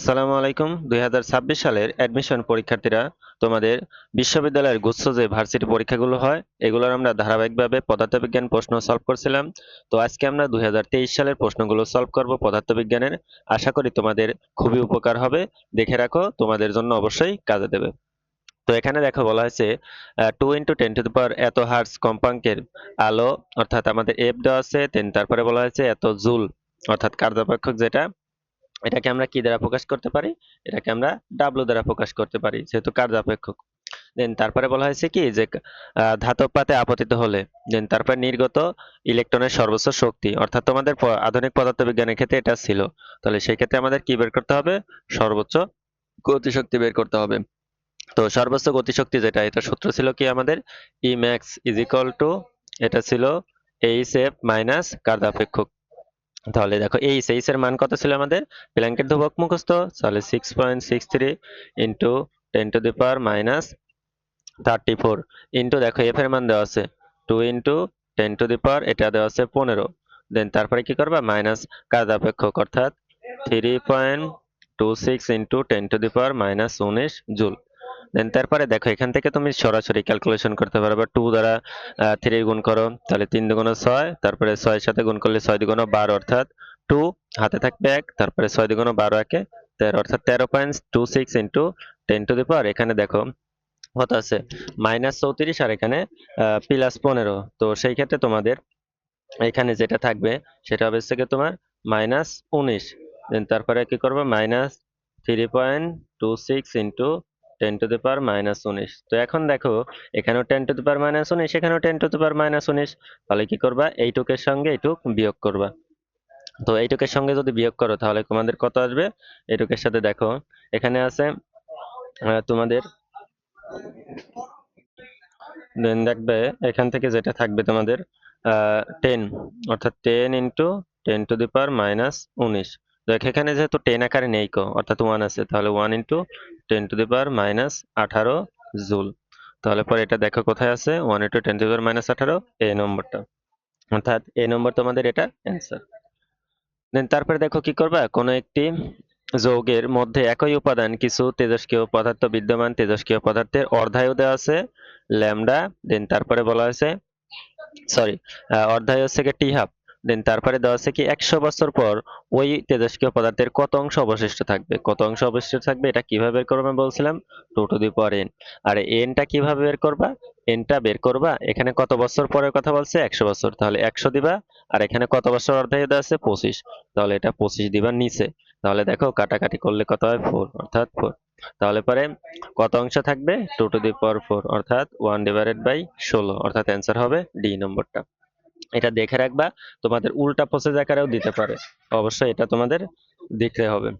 আসসালামু আলাইকুম। 2026 সালের অ্যাডমিশন পরীক্ষার্থীরা, তোমাদের বিশ্ববিদ্যালয়ের গুচ্ছ যে ভার্সিটি পরীক্ষাগুলো হয় এগুলোর আমরা ধারাবাহিকভাবে পদার্থবিজ্ঞান প্রশ্ন সলভ করছিলাম। তো আজকে আমরা 2023 সালের প্রশ্নগুলো সলভ করব পদার্থবিজ্ঞানের। আশা করি তোমাদের খুবই উপকার হবে। দেখে রাখো, তোমাদের জন্য অবশ্যই কাজে দেবে। তো এখানে দেখো বলা হয়েছে 2 × 10⁻⁴ এত হার্টজ কম্পাঙ্কের আলো, অর্থাৎ আমাদের এফ দেওয়া আছে, তারপরে বলা হয়েছে এত জুল অর্থাৎ কার্যপেক্ষক যেটা, এটাকে আমরা কি দ্বারা প্রকাশ করতে পারি? এটাকে আমরা ডাব্লু দ্বারা প্রকাশ করতে পারি, যেহেতু কার্যাপেক্ষক। দেন তারপরে বলা হয়েছে কি যে ধাতব পাতে আপতিত হলে, দেন তারপরে নির্গত ইলেকট্রনের সর্বোচ্চ শক্তি, অর্থাৎ তোমাদের আধুনিক পদার্থবিজ্ঞানের ক্ষেত্রে এটা ছিল। তাহলে সেই ক্ষেত্রে আমাদের কি বের করতে হবে? সর্বোচ্চ গতিশক্তি বের করতে হবে। তো সর্বোচ্চ গতিশক্তি যেটা, এটা সূত্র ছিল কি আমাদের? ই ম্যাক্স ইজ ইকুয়াল টু, এটা ছিল এইচ এফ মাইনাস কার্যাপেক্ষক। তাহলে দেখো এইচ এর মান কত ছিল আমাদের? প্ল্যাঙ্কের ধ্রুবক মুখস্থ, তাহলে 6.63 ইন্টু 10⁻⁻34 ইন্টু দেখো এফ এর মান দেওয়া আছে 2 × 10⁻, এটা দেওয়া আছে 15। দেন তারপরে কি করবা? মাইনাস কার্যাপেক্ষক, অর্থাৎ 3.26 ইন্টু 10⁻⁻19 জুল। দেন তারপরে দেখো এখান থেকে তুমি সরাসরি ক্যালকুলেশন করতে পারবে। 2 দ্বারা 3 গুণ করো, তাহলে 3 দুগুণ 6, তারপরে 6 সাথে গুণ করলে 6 দুগুণ 12, অর্থাৎ 2 হাতে থাকবে 1, তারপরে 6 দুগুণ 12 একে 13, অর্থাৎ 13.26 ইন্টু 10⁻, এখানে দেখো কত আছে? -34, আর এখানে +15। তো সেই ক্ষেত্রে তোমাদের এখানে যেটা থাকবে সেটা হবে হচ্ছে গিয়ে তোমার -19। দেন তারপরে কি করবো? -3.26 ইন্টু 10⁻⁻19। তো এখন দেখো এখানেও 10⁻⁻19, এখানেও 10⁻⁻19। তাহলে কি করবা? এইটুকের সঙ্গে এইটুক বিয়োগ করবা। তো এইটুকের সঙ্গে যদি বিয়োগ করো তাহলে তোমাদের কত আসবে? এইটুকের সাথে দেখো এখানে আছে তোমাদের, দেন দেখবে এখান থেকে যেটা থাকবে তোমাদের 10, অর্থাৎ 10 ইন্টু 10⁻⁻19। দেখ এখানে যেহেতু 10 আকারে নেই কো, অর্থাৎ 1 আছে, তাহলে 1 ইন্টু 10⁻⁻18 জুল। তাহলে পরে এটা দেখো কোথায় আছে? 1 ইন্টু 10⁻⁻18, এ নম্বরটা, অর্থাৎ এ নম্বর তোমাদের এটা অ্যান্সার। দেন তারপরে দেখো কি করবা? কোনো একটি যৌগের মধ্যে একই উপাদান কিছু তেজস্ক্রিয় পদার্থ বিদ্যমান, তেজস্ক্রিয় পদার্থের অর্ধায়ু দেওয়া আছে ল্যামডা, দেন তারপরে বলা হয়েছে, সরি, অর্ধায়ু হচ্ছে কি টি হাফ। দেন তারপরে দেওয়া আছে কি 100 বছর পর ওই তেজস্ক্রিয় পদার্থের কত অংশ অবশিষ্ট থাকবে? কত অংশ অবশিষ্ট থাকবে এটা কিভাবে বের করবে বলছিলাম? 2⁴n। আর এনটা কিভাবে বের করবা? এনটা বের করবা, এখানে কত বছর পরের কথা বলছে? 100 বছর, তাহলে 100 দিবা। আর এখানে কত বছর অর্ধায়ু দেওয়া আছে? 25, তাহলে এটা 25 দিবা নিচে। তাহলে দেখো কাটাকাটি করলে কত হয়? 4, অর্থাৎ 4। তাহলে পরে কত অংশ থাকবে? 2⁴, অর্থাৎ 1/16, অর্থাৎ অ্যান্সার হবে ডি নম্বরটা। এটা দেখে রাখবা, তোমাদের উল্টা প্রসেস আকারেও দিতে পারে, অবশ্যই এটা তোমাদের দেখতে হবে।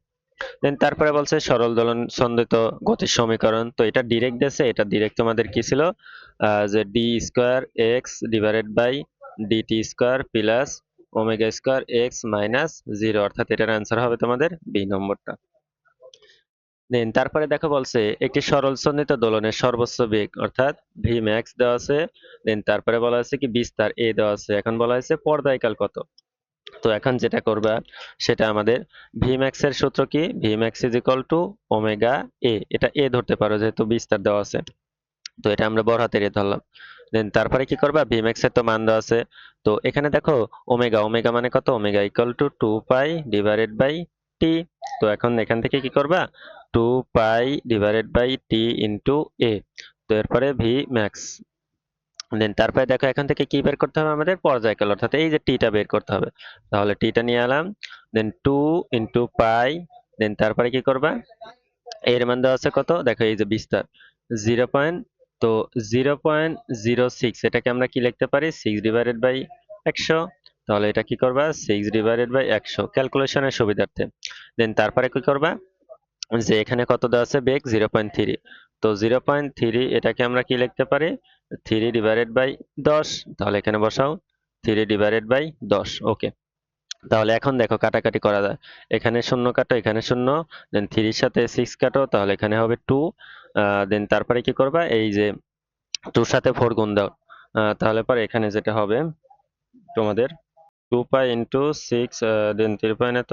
দেন তারপরে বলছে সরল দোলন সন্দিত গতির সমীকরণ। তো এটা ডিরেক্ট দিয়েছে, এটা ডিরেক্ট তোমাদের কি ছিল? যে d square x divided by dt square plus omega square x minus 0, অর্থাৎ এটার অ্যান্সার হবে তোমাদের বি নম্বরটা। দেন তারপরে দেখো বলছে একটি সরল সন্নিহিত দোলনের সর্বোচ্চ বেগ, অর্থাৎ ভি ম্যাক্স দেওয়া আছে। দেন তারপরে বলা আছে কি বিস্তার এ দেওয়া আছে। এখন বলা হয়েছে পর্যায়কাল কত? তো এখন যেটা করবা সেটা আমাদের ভি ম্যাক্স এর সূত্র কি? V max is equal to omega A, এটা এ ধরতে পারো যেহেতু বিস্তার দেওয়া আছে। তো এটা আমরা বড় হাতের এ ধরলাম। দেন তারপরে কি করবা? ভি ম্যাক্স এর তো মান দেওয়া আছে। তো এখানে দেখো ওমেগা, ওমেগা মানে কত? Omega equal to 2π divided by T. তো এখন এখান থেকে কি করবা? 2π divided by T into A. তো এরপরে ভি ম্যাক্স। দেন তারপরে দেখো এখান থেকে কি বের করতে হবে আমাদের? পর্যায়কাল, অর্থাৎ এই যে টিটা বের করতে হবে। তাহলে টিটা নিয়ে এলাম। দেন 2 ইন্টু পাই। দেন তারপরে কি করবা? এর মান দেওয়া আছে কত? দেখো এই যে বিস্তার 0 পয়েন্ট, তো 0.06, এটাকে আমরা কি লিখতে পারি? 6/100। তাহলে এটা কি করবা? 6/100 ক্যালকুলেশনের সুবিধার্থে। দেন তারপরে কি করবা? যে এখানে কত দেওয়া আছে বেগ? 0.3। তো 0.3 এটাকে আমরা কি লিখতে পারি? 3/10। তাহলে এখানে বসাও 3/10। ওকে। তাহলে এখন দেখো কাটাকাটি করা যায়। এখানে শূন্য কাটো, এখানে শূন্য, দেন 3 সাথে 6 কাটো, তাহলে এখানে হবে 2। দেন তারপরে কি করবা? এই যে 2 সাথে 4 গুণ দাও। তাহলে পরে এখানে যেটা হবে তোমাদের 2π ইন্টু 6, দেন 3 পয়েন্ট এত,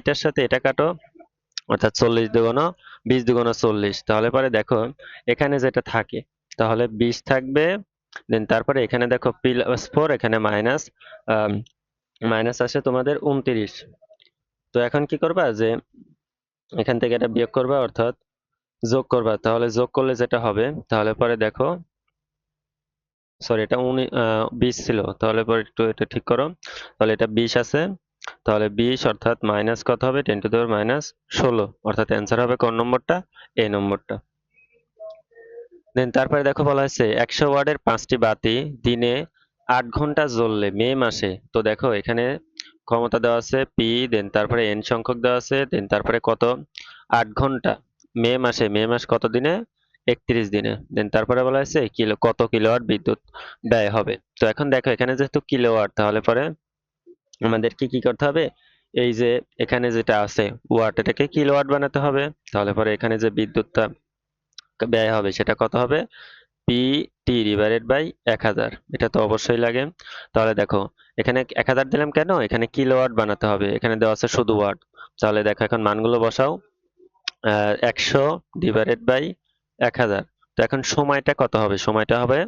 এইটার সাথে এটা কাটো, অর্থাৎ 40 দুগুণ 20 দুগুণ 40। তাহলে পরে দেখো এখানে যেটা থাকে, তাহলে 20 থাকবে, দেন তারপরে এখানে দেখো +4, এখানে মাইনাস মাইনাস আসে তোমাদের 29। তো এখন কি করবা, যে এখান থেকে এটা বিয়োগ করবা, অর্থাৎ যোগ করবা। তাহলে যোগ করলে যেটা হবে, তাহলে পরে দেখো, সরি এটা 20 ছিল, তাহলে পরে একটু এটা ঠিক করো। তাহলে এটা 20 আছে, তাহলে 20 অর্থাৎ মাইনাস কত হবে, 10⁻16, অর্থাৎ অ্যান্সার হবে কোন নম্বরটা, এই নম্বরটা। দেন তারপরে দেখো বলা হয়েছে 100 ওয়াটের 5টি বাতি দিনে 8 ঘন্টা জ্বললে মে মাসে, তো দেখো এখানে ক্ষমতা দেওয়া আছে পি, দেন তারপরে এন সংখ্যক দেওয়া আছে, দেন তারপরে কত, 8 ঘন্টা, মে মাসে, মে মাস কত দিনে, 31 দিনে, দেন তারপরে বলা হয়েছে কত কিলোওয়াট বিদ্যুৎ ব্যয় হবে। তো এখন দেখো এখানে যেহেতু কিলোওয়াট, তাহলে পরে আমাদের কি কি করতে হবে, এই যে এখানে যেটা আছে ওয়াট, এটাকে কিলোওয়াট বানাতে হবে। তাহলে পরে এখানে যে বিদ্যুৎটা ব্যয় হবে সেটা কত হবে, PT/1000, এটা তো অবশ্যই লাগে। তাহলে দেখো এখানে 1000 দিলাম কেন, এখানে কিলোওয়াট বানাতে হবে, এখানে দেওয়া আছে শুধু ওয়াট। তাহলে দেখো এখন মানগুলো বসাও, 100/1000। তো এখন সময়টা কত হবে, সময়টা হবে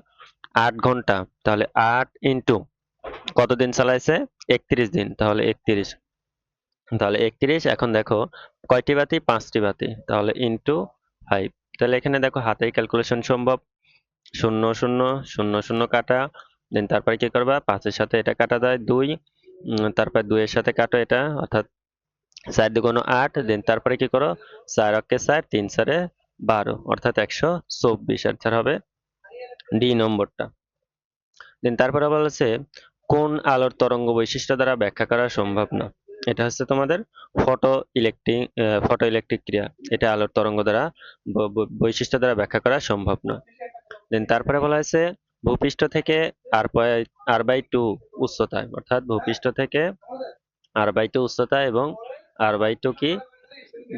8 ঘন্টা। তাহলে 8 ইন্টু কতদিন চালাইছে, 31 দিন, তাহলে 31, তাহলে 31। এখন দেখো কয়টি বাতি, 5টি বাতি, তাহলে ইন্টু 5। তাহলে এখানে দেখো হাতেই ক্যালকুলেশন সম্ভব, 0 0 0 0 কাটা, দেন তারপরে কি করবা, 5-এর সাথে এটা কাটা যায় 2, তারপর 2-এর সাথে কাটো এটা, অর্থাৎ 4 দুগুণ 8, দেন তারপরে কি করো, 4 অক্ষে 4, 3 4-এ 12, অর্থাৎ 124। অ্যান্সার হবে ডি নম্বরটা। দেন তারপরে বলেছে কোন আলোর তরঙ্গ বৈশিষ্ট্য দ্বারা ব্যাখ্যা করা সম্ভব না, এটা হচ্ছে তোমাদের ফটো ইলেকট্রিক ক্রিয়া, এটা আলোর তরঙ্গ দ্বারা বৈশিষ্ট্য দ্বারা ব্যাখ্যা করা সম্ভব না। দেন তারপরে বলা হয়েছে ভূপৃষ্ঠ থেকে r/2 উচ্চতায়, অর্থাৎ ভূপৃষ্ঠ থেকে r/2 উচ্চতায় এবং r/2 কি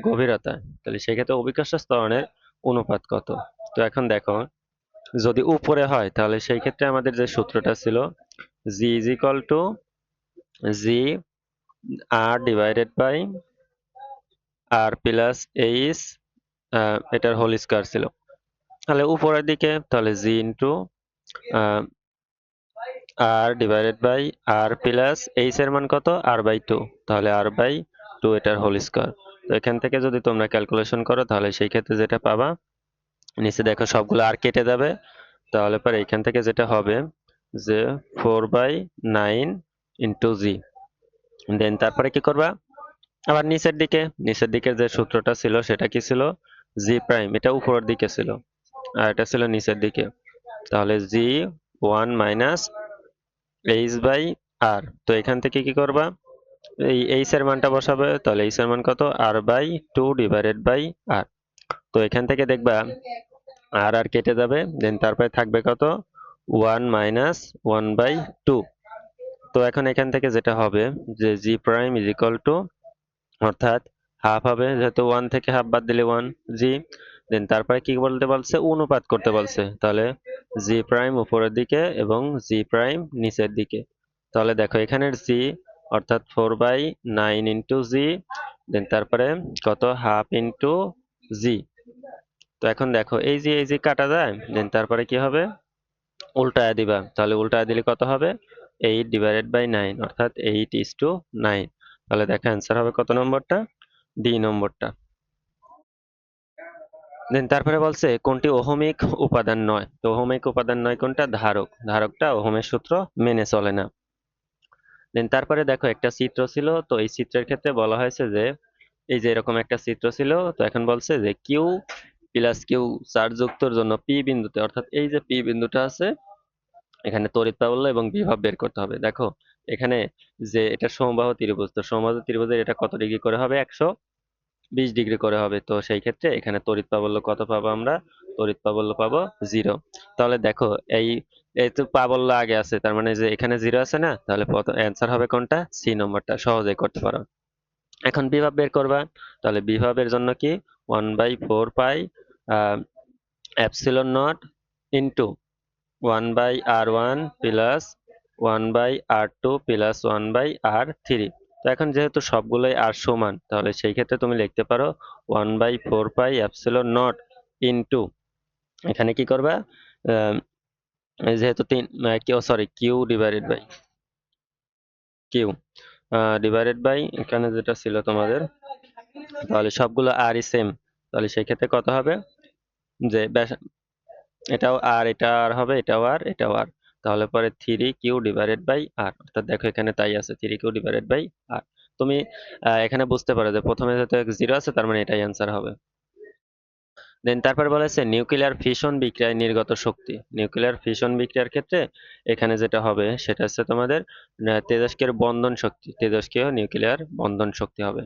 গভীরতা, তাহলে সেক্ষেত্রে অভিকর্ষ ত্বরণের অনুপাত কত। তো এখন দেখো যদি উপরে হয়, তাহলে সেই ক্ষেত্রে আমাদের যে সূত্রটা ছিল, g = g r/2 R plus H এটার হোল স্কয়ার ছিল। তাহলে উপরের দিকে তাহলে G into R divided by R plus H এর মান কত আর বাই টু, তাহলে আর বাই টু এটার হোল স্কয়ার। তো এখান থেকে যদি তোমরা ক্যালকুলেশন করো তাহলে সেই ক্ষেত্রে যেটা পাবা, নিচে দেখো সবগুলো আর কেটে যাবে, তাহলে পরে এখান থেকে যেটা হবে যে 4/9 ইন্টু জি। দেন তারপরে কি করবা, আবার নিচের দিকের যে সূত্রটা ছিল সেটা কি ছিল, জি প্রাইম, এটা উপরের দিকে ছিল আর এটা ছিল নিচের দিকে, তাহলে জি 1 - এইচ বাই আর। তো এখান থেকে কি করবা, এই এইচ এর মানটা বসাবে, তাহলে এইচ এর মান কত R by two divided by আর। তো এখান থেকে দেখবা আর আর কেটে যাবে, দেন তারপরে থাকবে কত 1 - 1/2। তো এখন এখান থেকে যেটা হবে যে জি প্রাইম ইজ ইকুয়াল টু, অর্থাৎ হাফ হবে, যেহেতু ওয়ান থেকে হাফ বাদ দিলে ওয়ান জি। দেন তারপরে কি বলতে বলছে, অনুপাত করতে বলছে, তাহলে জি প্রাইম উপরের দিকে এবং জি প্রাইম নিচের দিকে। তাহলে দেখো এখানের জি অর্থাৎ 4/9 ইন্টু জি, দেন তারপরে কত হাফ ইন্টু জি। তো এখন দেখো এই যে কাটা যায়, দেন তারপরে কি হবে উল্টায় দিবা, তাহলে উল্টায় দিলে কত হবে 8/9, অর্থাৎ 8:9। তাহলে দেখো অ্যান্সার হবে কত নম্বরটা, ডি নম্বরটা। দেন তারপরে বলছে কোনটি ওহমিক উপাদান নয়, তো ওহমিক উপাদান নয় কোনটা, ধারক, ধারকটা ওহমের সূত্র মেনে চলে না। দেন তারপরে দেখো একটা চিত্র ছিল, তো এই চিত্রের ক্ষেত্রে বলা হয়েছে যে এই যে এরকম একটা চিত্র ছিল, তো এখন বলছে যে কিউ প্লাস কিউ চার্জ যুক্তর জন্য পি বিন্দুতে, অর্থাৎ এই যে পি বিন্দুটা আছে এখানে তড়িৎ প্রাবল্য এবং বিভব বের করতে হবে। দেখো এখানে যে এটা সমবাহু ত্রিভুজ, তো সমবাহু ত্রিভুজের এটা কত ডিগ্রি করে হবে, 120 ডিগ্রি করে হবে। তো সেই ক্ষেত্রে এখানে তড়িৎ প্রাবল্য কত পাবো আমরা, তড়িৎ প্রাবল্য পাবো 0। তাহলে দেখো এই এই তো প্রাবল্য আগে আছে, তার মানে যে এখানে 0 আছে না, তাহলে অ্যান্সার হবে কোনটা, সি নম্বরটা, সহজেই করতে পারো। এখন বিভব বের করবা, তাহলে বিভবের জন্য কি 1/4 পাই epsilon not into 1/r1 plus 1/r2 plus 1/r3। তো এখন যেহেতু সবগুলোই আর সমান, তাহলে সেই ক্ষেত্রে তুমি লিখতে পারো 1/4 পাই এপসিলন নট ইন্টু, এখানে কি করবা আহ, যেহেতু তিন q sorry q divided by q divided by এখানে যেটা ছিল তোমাদের, তাহলে সবগুলো আরই সেম, তাহলে সেই ক্ষেত্রে কত হবে যে এটাও আর এটা আর হবে, এটাও আর এটাও আর, তাহলে পরে 3q/r, অর্থাৎ দেখো এখানে তাই আছে 3q/r। তুমি এখানে বুঝতে পারো যে প্রথমে যেহেতু জিরো আছে তার মানে এটাই অ্যান্সার হবে। দেন তারপর বলেছে নিউক্লিয়ার ফিশন বিক্রিয়ায় নির্গত শক্তি, নিউক্লিয়ার ফিশন বিক্রিয়ার ক্ষেত্রে এখানে যেটা হবে সেটা হচ্ছে তোমাদের তেজস্ক্রিয় বন্ধন শক্তি, তেজস্ক্রিয় নিউক্লিয়ার বন্ধন শক্তি হবে।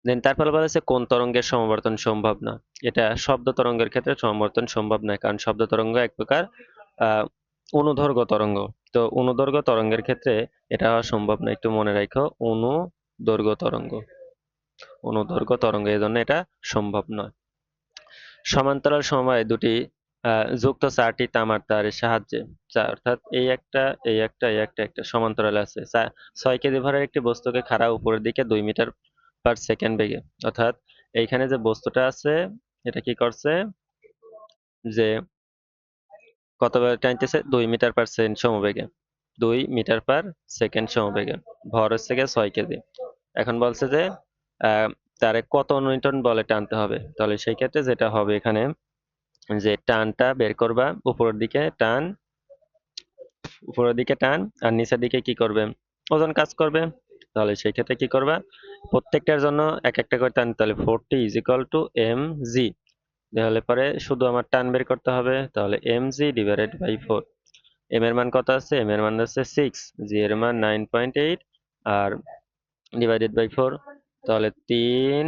দেন তারপর বলেছে কোন তরঙ্গের সমবর্তন সম্ভব না, এটা শব্দ তরঙ্গের ক্ষেত্রে সমবর্তন সম্ভব নয়, কারণ শব্দ তরঙ্গ এক প্রকার আহ অনুদৈর্ঘ্য তরঙ্গ। তো অনুদৈর্ঘ্য তরঙ্গের ক্ষেত্রে এটা হওয়া সম্ভব না, একটু মনে রাখো অনুদৈর্ঘ্য তরঙ্গ, অনুদৈর্ঘ্য তরঙ্গ, এই জন্য এটা সম্ভব নয়। সমান্তরাল সমবায়ে দুটি যুক্ত চারটি তামার তারের সাহায্যে অর্থাৎ এই একটা সমান্তরাল আছে 6 কেজি ভরের একটি বস্তুকে খাড়া উপরের দিকে 2 মিটার/সেকেন্ড বেগে, অর্থাৎ এইখানে যে বস্তুটা আছে এটা কি করছে যে কত বেগে টানতেছে, 2 মিটার/সেকেন্ড সমবেগে, 2 মিটার/সেকেন্ড সমবেগে, ভর হচ্ছে গিয়ে 6 কেজি। এখন বলছে যে আহ তারে কত নিউটন বলে টানতে হবে, তাহলে সেই ক্ষেত্রে যেটা হবে এখানে যে টানটা বের করবা, উপরের দিকে টান আর নিচের দিকে কি করবে, ওজন কাজ করবে। তাহলে সেই ক্ষেত্রে কি করবা, প্রত্যেকটার জন্য এক একটা করে টান, তাহলে 40 = mg। তাহলে পরে শুধু আমার টান বের করতে হবে, তাহলে mg/4। এম এর মান কত আছে, এম এর মান আছে 6, জি এর মান 9.8, আর ডিভাইডেড বাই 4, তাহলে 3,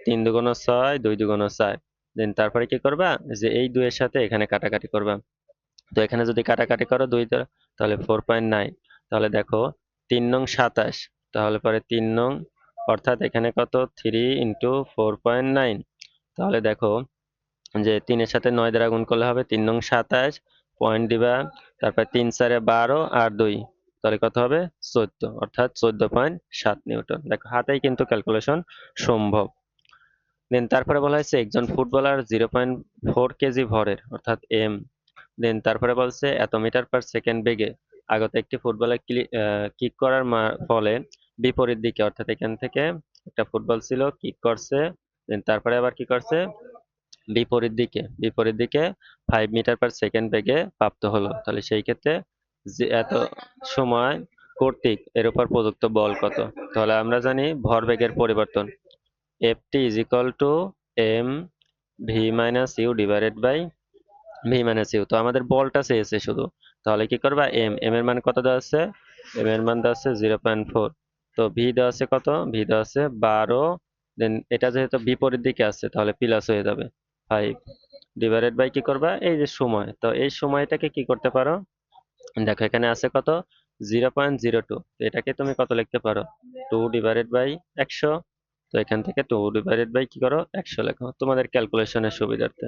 3 × 2 = 6, 2 × 2 = 4। দেন তারপরে কি করবা, যে এই দুইয়ের সাথে এখানে কাটাকাটি করবা, তো এখানে যদি কাটাকাটি করো দুই দ্বারা, তাহলে 4.9। তাহলে দেখো 3 নং 27, তাহলে পরে 3 নং, অর্থাৎ এখানে কত 3 × 4.9, তাহলে দেখো যে 3-এর সাথে 9 দ্বারা গুণ করলে হবে 3 নং 27, পয়েন্ট দিবা, তারপর 3 × 4 = 12 আর 2, তাহলে কত হবে 14, অর্থাৎ 14.7 নিউটন। দেখো হাতেই কিন্তু ক্যালকুলেশন সম্ভব। দেন তারপরে বলা হয়েছে একজন ফুটবলার 0.4 কেজি ভরের অর্থাৎ দেন তারপরে বলছে এত মিটার পার সেকেন্ড বেগে আগত একটি ফুটবলে কিক করার ফলে বিপরীত দিকে, অর্থাৎ এখান থেকে একটা ফুটবল ছিল, কিক করছে, দেন তারপরে আবার কি করছে, বিপরীত দিকে 5 মিটার পার সেকেন্ড বেগে প্রাপ্ত হলো। তাহলে সেই ক্ষেত্রে যে এত সময় কর্তৃক এর উপর প্রযুক্ত বল কত? তাহলে আমরা জানি ভরবেগের পরিবর্তন ft is equal to m v minus u divided by v minus u। তো আমাদের বলটা চেয়েছে শুধু, তাহলে কি করবা, এম এর মান কত দেওয়া আছে, এম এর মান দেওয়া আছে 0.4। তো ভি দেওয়া আছে কত, ভি দেওয়া আছে 12, দেন এটা যেহেতু বিপরীত দিকে আছে তাহলে প্লাস হয়ে যাবে 5 ডিভাইডেড বাই কি করবা, এই যে সময়, তো এই সময়টাকে কি করতে পারো, দেখো এখানে আছে কত 0.02, এটাকে তুমি কত লিখতে পারো 2/100। তো এখান থেকে 2/, কি করো 100 লেখো তোমাদের ক্যালকুলেশনের সুবিধার্থে।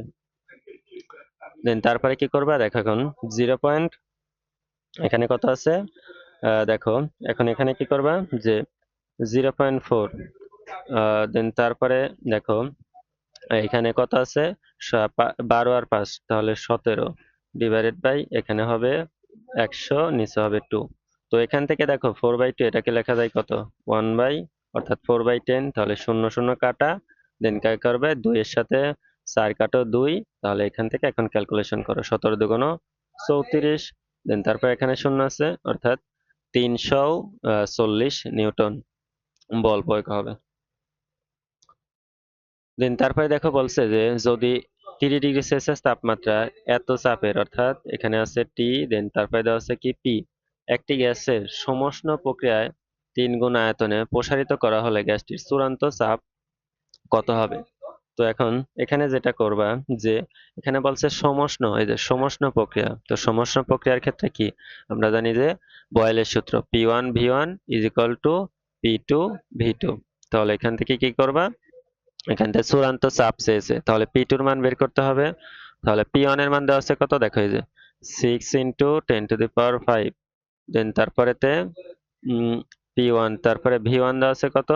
দেন তারপরে কি করবা, দেখো এখন 0. এখানে কত আছে, দেখো এখন এখানে কি করবা যে 0.4, দেন তারপরে দেখো এখানে কত আছে, 12 আর 5 তাহলে 17 ডিভাইডেড বাই এখানে হবে 100, নিচে হবে 2। তো এখান থেকে দেখো 4/2 এটাকে লেখা যায় কত 1 বাই, অর্থাৎ 4/10, তাহলে শূন্য শূন্য কাটা, দেন কি করবে 2 এর সাথে 4 কাটো 2, তাহলে এখান থেকে এখন ক্যালকুলেশন করো 17 দুগুণ 34, দেন তারপর এখানে শূন্য আছে, অর্থাৎ 340 নিউটন বল প্রয়োগ হবে। দেন তারপরে দেখো বলছে যে যদি 30°C তাপমাত্রা এত চাপের, অর্থাৎ এখানে আছে টি, দেন তারপরে দেওয়া আছে কি পি, একটি গ্যাসের সমষ্ণ প্রক্রিয়ায় 3 গুণ আয়তনে প্রসারিত করা হলে গ্যাসটির চূড়ান্ত চাপ কত হবে? তো এখন এখানে যেটা করবা যে এখানে বলছে সমষ্ণ, এই যে সমষ্ণ প্রক্রিয়া, তো সমষ্ণ প্রক্রিয়ার ক্ষেত্রে কি আমরা জানি যে বয়েলের সূত্র P1V1 is equal two P2V2। তাহলে এখান থেকে কি করবা, এখান থেকে চূড়ান্ত চাপ চেয়েছে, তাহলে P2 এর মান বের করতে হবে। তাহলে P1 এর মান দেওয়া আছে কত, দেখো এই যে 6 × 10⁵, দেন তারপরেতে P1, তারপরে V1 দেওয়া আছে কত,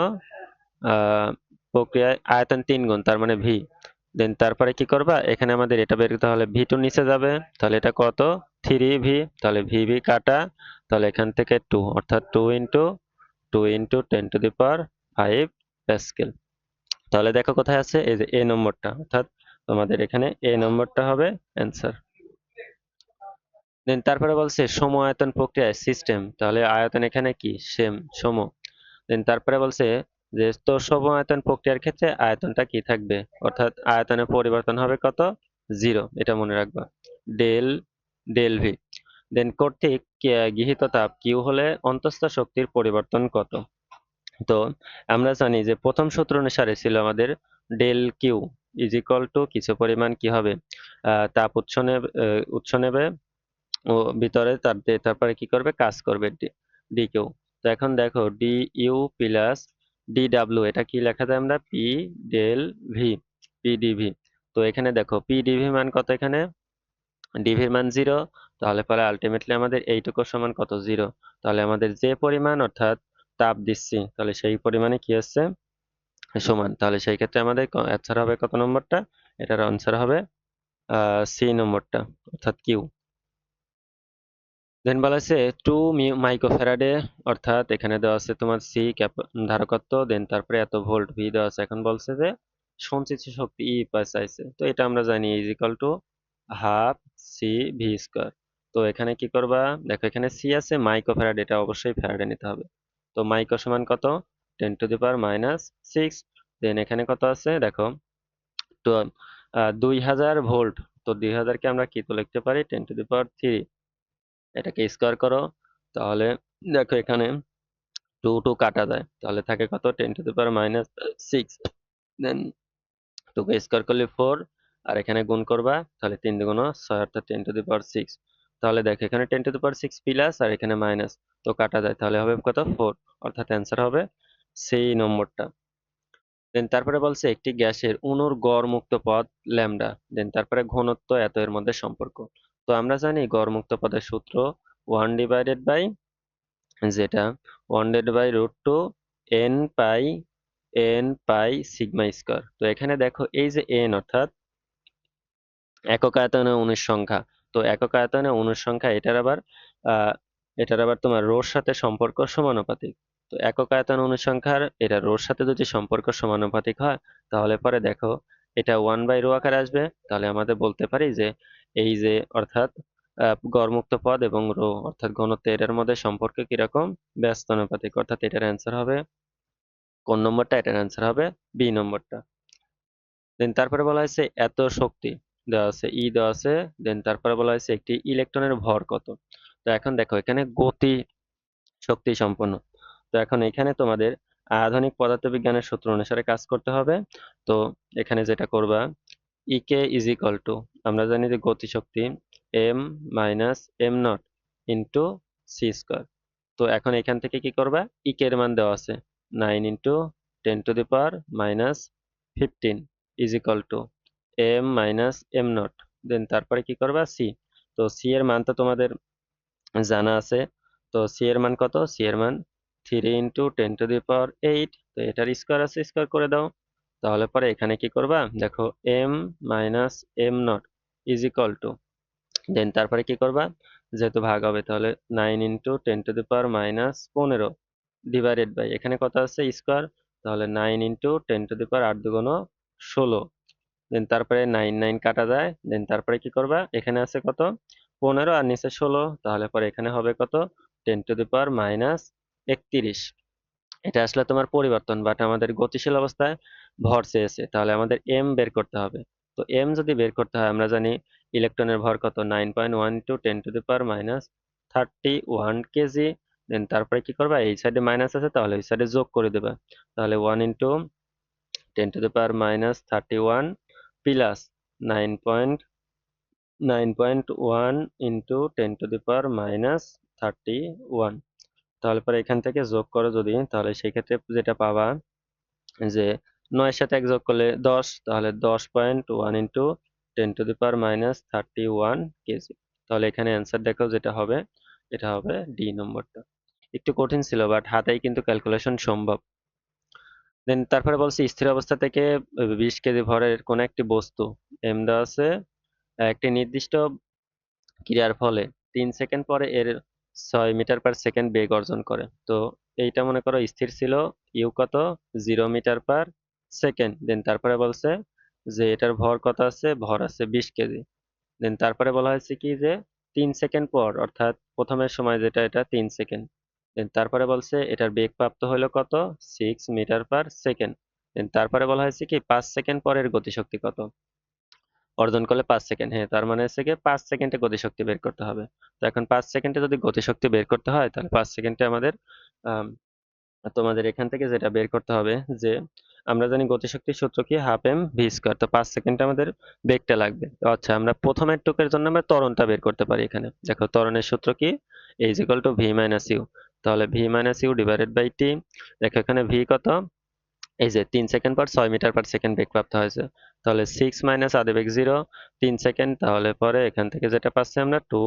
আহ প্রক্রিয়ায় আয়তন 3 গুণ, তার মানে ভি। দেন তারপরে কি করবা, এখানে আমাদের এটা বের করতে হলে ভি টু নিচে যাবে, তাহলে এটা কত 3V, তাহলে ভি কাটা, তাহলে এখান থেকে 2, অর্থাৎ 2 × 10⁵ প্যাসকেল। তাহলে দেখো কোথায় আছে, এই যে এ নম্বরটা, অর্থাৎ তোমাদের এখানে এ নম্বরটা হবে অ্যান্সার। দেন তারপরে বলছে সম আয়তন প্রক্রিয়ায় সিস্টেম, তাহলে আয়তন এখানে কি সেম সম। দেন তারপরে বলছে যে তো সম আয়তন প্রক্রিয়ার ক্ষেত্রে আয়তনটা কি থাকবে, অর্থাৎ আয়তনের পরিবর্তন হবে কত 0, এটা মনে রাখবা, ডেল ডেল ভি। দেন কর্তৃক গৃহীত তাপ কিউ হলে অন্তঃস্থ শক্তির পরিবর্তন কত? তো আমরা জানি যে প্রথম সূত্র অনুসারে ছিল আমাদের del q is equal to কিছু পরিমাণ কি হবে, তাপ উৎস নেবে ও ভিতরে তারপরে কি করবে, কাজ করবে ডি কিউ। তো এখন দেখো ডি ইউ প্লাস ডি ডাব্লিউ, এটা কি লেখা যায় আমরা p del v, p dv. তো এখানে দেখো পি ডিভি মান কত, এখানে ডিভির মান 0, তাহলে পরে আলটিমেটলি আমাদের এইটুকু সমান কত 0। তাহলে আমাদের যে পরিমাণ অর্থাৎ তাপ দিচ্ছি তাহলে সেই পরিমাণে কি হচ্ছে সমান, তাহলে সেই ক্ষেত্রে আমাদের অ্যান্সার হবে কত নম্বরটা, এটার আনসার হবে সি নম্বরটা, অর্থাৎ কিউ। দেন বলা আছে 2 মাইক্রোফ্যারাডে, অর্থাৎ এখানে দেওয়া আছে তোমার সি ধারকত্ব, দেন তারপরে এত ভোল্ট ভি দেওয়া আছে। এখন বলছে যে সঞ্চিত শক্তি ই চাইছে, তো এটা আমরা জানি is equal to half c v square. তো এখানে কি করবা, দেখো এখানে সি আছে মাইক্রোফ্যারাড, এটা অবশ্যই ফ্যারাডে নিতে হবে। তো মাইক্রো সমান কত 10⁻⁶। দেন এখানে কত আছে দেখো, তো 2000 ভোল্ট, তো 2000কে আমরা কি তো লিখতে পারি 10⁻³ এটাকে স্কোয়ার করো, তাহলে দেখো এখানে 2 কাটা যায়, তাহলে থাকে কত 10⁻⁶। দেন 2 কে স্কোয়ার করলে 4, আর এখানে গুণ করবা, তাহলে 3 দুগুণ 6, অর্থাৎ 10⁻⁶। তাহলে দেখো এখানে 10⁻⁶ প্লাস আর এখানে মাইনাস, তো কাটা যায়, তাহলে হবে কত 4, অর্থাৎ অ্যান্সার হবে সেই নম্বরটা। দেন তারপরে বলছে একটি গ্যাসের অণুর গড় মুক্ত পদ ল্যামডা, দেন তারপরে ঘনত্ব এত এর মধ্যে সম্পর্ক। তো আমরা জানি গড় মুক্ত পদের সূত্র 1/, যেটা 1/√2 n পাই সিগমা স্কয়ার। তো এখানে দেখো এই যে n অর্থাৎ একক আয়তনে অণুর সংখ্যা। তো একক আয়তনে অণুর সংখ্যা আহ, এটার আবার তোমার রোর সাথে সম্পর্ক সমানুপাতিক। তো একক আয়তন অণুর সংখ্যার এটা রোর সাথে যদি সম্পর্ক সমানুপাতিক হয়, তাহলে পরে দেখো এটা 1/ρ আকারে আসবে। তাহলে আমাদের বলতে পারি যে এই যে অর্থাৎ গড়মুক্ত পদ এবং রো অর্থাৎ ঘনত্ব এটার মধ্যে সম্পর্ক কিরকম, ব্যস্তানুপাতিক। অর্থাৎ এটার অ্যান্সার হবে কোন নম্বরটা? এটার অ্যান্সার হবে বি নম্বরটা। দেন তারপরে বলা হয়েছে এত শক্তি দেওয়া আছে, ই দেওয়া আছে। দেন তারপরে বলা হয়েছে একটি ইলেকট্রনের ভর কত। তো এখন দেখো এখানে গতি শক্তি সম্পন্ন। তো এখন এখানে তোমাদের আধুনিক পদার্থবিজ্ঞানের সূত্র অনুসারে কাজ করতে হবে। তো এখানে যেটা করবা, e k is equal to, আমরা জানি যে গতিশক্তি m minus M naught into c square. তো এখন এখান থেকে কি করবা, ই কে এর মান দেওয়া আছে 9 × 10⁻⁻15 is equal to M minus M not. Then তারপরে কি করবা, সি। তো সি এর মান তো তোমাদের জানা আছে। তো সি এর মান কত? সি এর মান 3 × 10⁸। তো এটার স্কোয়ার আছে, স্কোয়ার করে দাও। তাহলে পরে এখানে কি করবা, দেখো M minus M not is equal to, then তারপরে কি করবা, যেহেতু ভাগ হবে তাহলে 9 × 10⁻⁻15 ডিভাইডেড বাই এখানে কত আছে স্কোয়ার। তাহলে 9 × 10⁻⁸। দেন তারপরে 9 9 কাটা যায়। দেন তারপরে কি করবা, এখানে আছে কত 15 আর নিচে 16। তাহলে পরে এখানে হবে কত 10⁻⁻31। এটা আসলে তোমার পরিবর্তন, বাট আমাদের গতিশীল অবস্থায় ভর চেয়েছে, তাহলে আমাদের এম বের করতে হবে। তো এম যদি বের করতে হয়, আমরা জানি ইলেকট্রনের ভর কত 9.12 × 10⁻31 কেজি। দেন তারপরে কি করবা, এই সাইডে মাইনাস আছে তাহলে এই সাইডে যোগ করে দেবা। তাহলে 1 × 10⁻31 প্লাস 9.1 × 10⁻31। তাহলে পরে এখান থেকে যোগ করো যদি, তাহলে সেই ক্ষেত্রে যেটা পাবা যে 9 এর সাথে 1 যোগ করলে 10, তাহলে 10.1 × 10⁻31 কেজি। তাহলে এখানে অ্যান্সার দেখো যেটা হবে, এটা হবে ডি নম্বরটা। একটু কঠিন ছিল, বাট হাতেই কিন্তু ক্যালকুলেশন সম্ভব। দেন তারপরে বলছি স্থির অবস্থা থেকে 20 কেজি ভরের কোন একটি বস্তু এম দেওয়া আছে একটি নির্দিষ্ট ক্রিয়ার ফলে 3 সেকেন্ড পরে এর 6 মিটার/সেকেন্ড বেগ অর্জন করে। তো এইটা মনে করো স্থির ছিল, ইউ কত 0 মিটার/সেকেন্ড। দেন তারপরে বলছে যে এটার ভর কত আছে, ভর আছে 20 কেজি। দেন তারপরে বলা হয়েছে কি যে 3 সেকেন্ড পর, অর্থাৎ প্রথমের সময় যেটা এটা 3 সেকেন্ড। দেন তারপরে বলছে এটার বেগ প্রাপ্ত হলো কত 6 মিটার/সেকেন্ড। দেন তারপরে বলা হয়েছে কি 5 সেকেন্ড পরের গতিশক্তি কত অর্জন করলে 5 সেকেন্ড। হ্যাঁ, তার মানে হচ্ছে কি 5 সেকেন্ডে গতিশক্তি বের করতে হবে। তো এখন 5 সেকেন্ডে যদি গতিশক্তি বের করতে হয়, তাহলে 5 সেকেন্ডে আমাদের আম, তোমাদের এখান থেকে যেটা বের করতে হবে যে আমরা জানি গতিশক্তির সূত্র কি, হাফ এম ভি স্কোয়ার। তো 5 সেকেন্ডে আমাদের বেগটা লাগবে। তো আচ্ছা, আমরা প্রথমের টুকের জন্য আমরা ত্বরণটা বের করতে পারি। এখানে দেখো ত্বরণের সূত্র কি, is equal to V minus U. তাহলে V minus U divided by T. দেখো এখানে ভি কত, এই যে 3 সেকেন্ড পর 6 মিটার/সেকেন্ড বেগ প্রাপ্ত হয়েছে। তাহলে 6 - আদিবেগ 0, 3 সেকেন্ড। তাহলে পরে এখান থেকে যেটা পাচ্ছি আমরা 2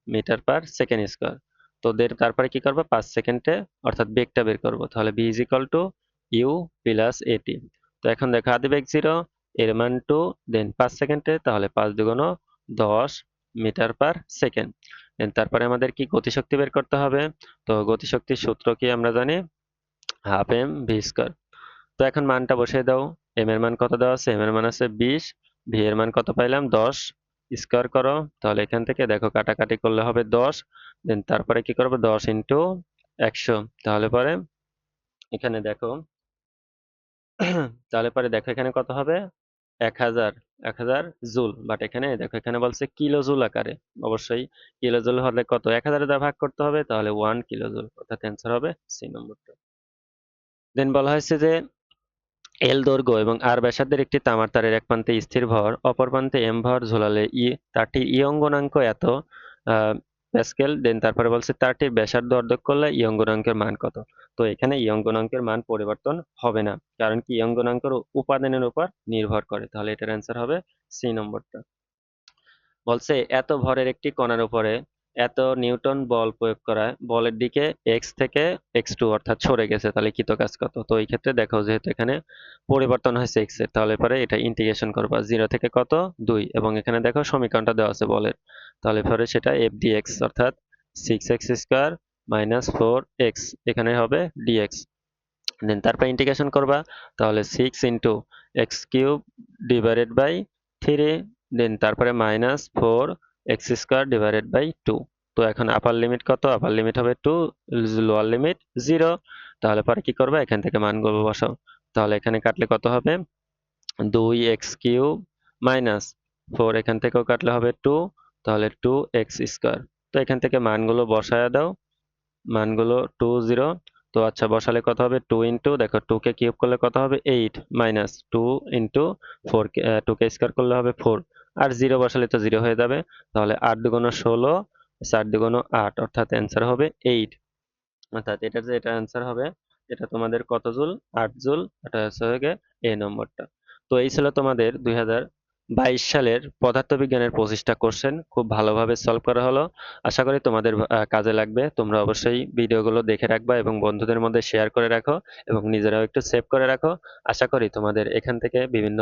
মিটার/সেকেন্ড স্কোয়ার। তো তারপরে কি করবো, 5 সেকেন্ডে অর্থাৎ বেগটা বের করবো। তাহলে v is equal to u plus at. তো এখন দেখো আদিবেগ 0, এর মান 2, দেন 5 সেকেন্ডে, তাহলে 5 × 10 মিটার/সেকেন্ড। দেন তারপরে আমাদের কি গতিশক্তি বের করতে হবে। তো গতিশক্তির সূত্র কি আমরা জানি, হাফ এম ভি স্কোয়ার। তো এখন মানটা বসিয়ে দাও। এম এর মান কত দেওয়া আছে, এম এর মান আছে 20, ভি এর মান কত পাইলাম 10, স্কোয়ার করো। তাহলে এখান থেকে দেখো কাটাকাটি করলে হবে 10। দেন তারপরে কি করবো 10 × 100। তাহলে পরে এখানে দেখো তাহলে পরে দেখো এখানে কত হবে 1000, 1000 জুল। বাট এখানে দেখো এখানে বলছে কিলো জুল আকারে। অবশ্যই কিলো জুল হলে কত 1000 দ্বারা ভাগ করতে হবে, তাহলে 1 কিলো জুল। অর্থাৎ অ্যান্সার হবে সি নম্বরটা। দেন বলা হয়েছে যে এল দৈর্ঘ্য এবং আর ব্যাসার্ধের একটি তামার তারের এক প্রান্তে স্থির ভর, অপর প্রান্তে এম ভর ঝোলালে তারটির ই অঙ্গনাঙ্ক এত প্যাসকেল। দেন তারপরে বলছে তারটির ব্যাসার্ধ অর্ধেক করলে ই অঙ্গনাঙ্কের মান কত। তো এখানে ই অঙ্গনাঙ্কের মান পরিবর্তন হবে না, কারণ কি ই অঙ্গনাঙ্কের উপাদানের উপর নির্ভর করে। তাহলে এটার অ্যান্সার হবে সি নম্বরটা। বলছে এত ভরের একটি কণার উপরে এত নিউটন বল প্রয়োগ করায় বলের দিকে এক্স থেকে x2 অর্থাৎ সরে গেছে, তাহলে কৃত কাজ কত? তো এই ক্ষেত্রে দেখো যেহেতু এখানে পরিবর্তন হয়েছে এক্স এর, তাহলে পরে এটা ইন্টিগ্রেশন করবা 0 থেকে কত 2, এবং এখানে দেখো সমীকরণটা দেওয়া আছে বলের, তাহলে পরে সেটা এফ ডিএক্স অর্থাৎ 6x² মাইনাস 4x এখানে হবে ডিএক্স। দেন তারপর ইন্টিগ্রেশন করবা, তাহলে 6 × x³ ডিভাইডেড বাই 3, দেন তারপরে মাইনাস 4x² ডিভাইডেড বাই 2। তো এখন আপার লিমিট কত? আপার লিমিট হবে 2, লোয়ার লিমিট 0। তাহলে পরে কি করবা, এখান থেকে মানগুলো বসাও। তাহলে এখানে কাটলে কত হবে? 2x³ মাইনাস 4, এখান থেকেও কাটলে হবে 2, তাহলে 2x²। তো এখান থেকে মানগুলো বসায় দাও, মানগুলো 2 0। তো আচ্ছা, বসালে কত হবে? 2 ইন্টু, দেখো 2 কে কিউব করলে কত হবে? 8 মাইনাস 2 ইন্টু 4, 2 কে স্কয়ার করলে হবে 4, আর 0 বসালে তো 0 হয়ে যাবে। তাহলে 8 দুগুণ 16, 4 দুগুণ 8, অর্থাৎ অ্যান্সার হবে 8। অর্থাৎ এটা যে এটা অ্যান্সার হবে, এটা তোমাদের কত জুল? 8 জুল। এটা হচ্ছে হয়ে গিয়ে এ নম্বরটা। তো এই ছিল তোমাদের 2022 সালের পদার্থবিজ্ঞানের 25টা কোশ্চেন, খুব ভালোভাবে সলভ করা হলো। আশা করি তোমাদের কাজে লাগবে। তোমরা অবশ্যই ভিডিওগুলো দেখে রাখবা এবং বন্ধুদের মধ্যে শেয়ার করে রাখো, এবং নিজেরাও একটু সেভ করে রাখো। আশা করি তোমাদের এখান থেকে বিভিন্ন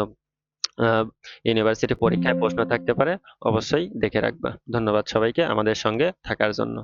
ইউনিভার্সিটি পরীক্ষায় প্রশ্ন থাকতে পারে, অবশ্যই দেখে রাখবা। ধন্যবাদ সবাইকে আমাদের সঙ্গে থাকার জন্য।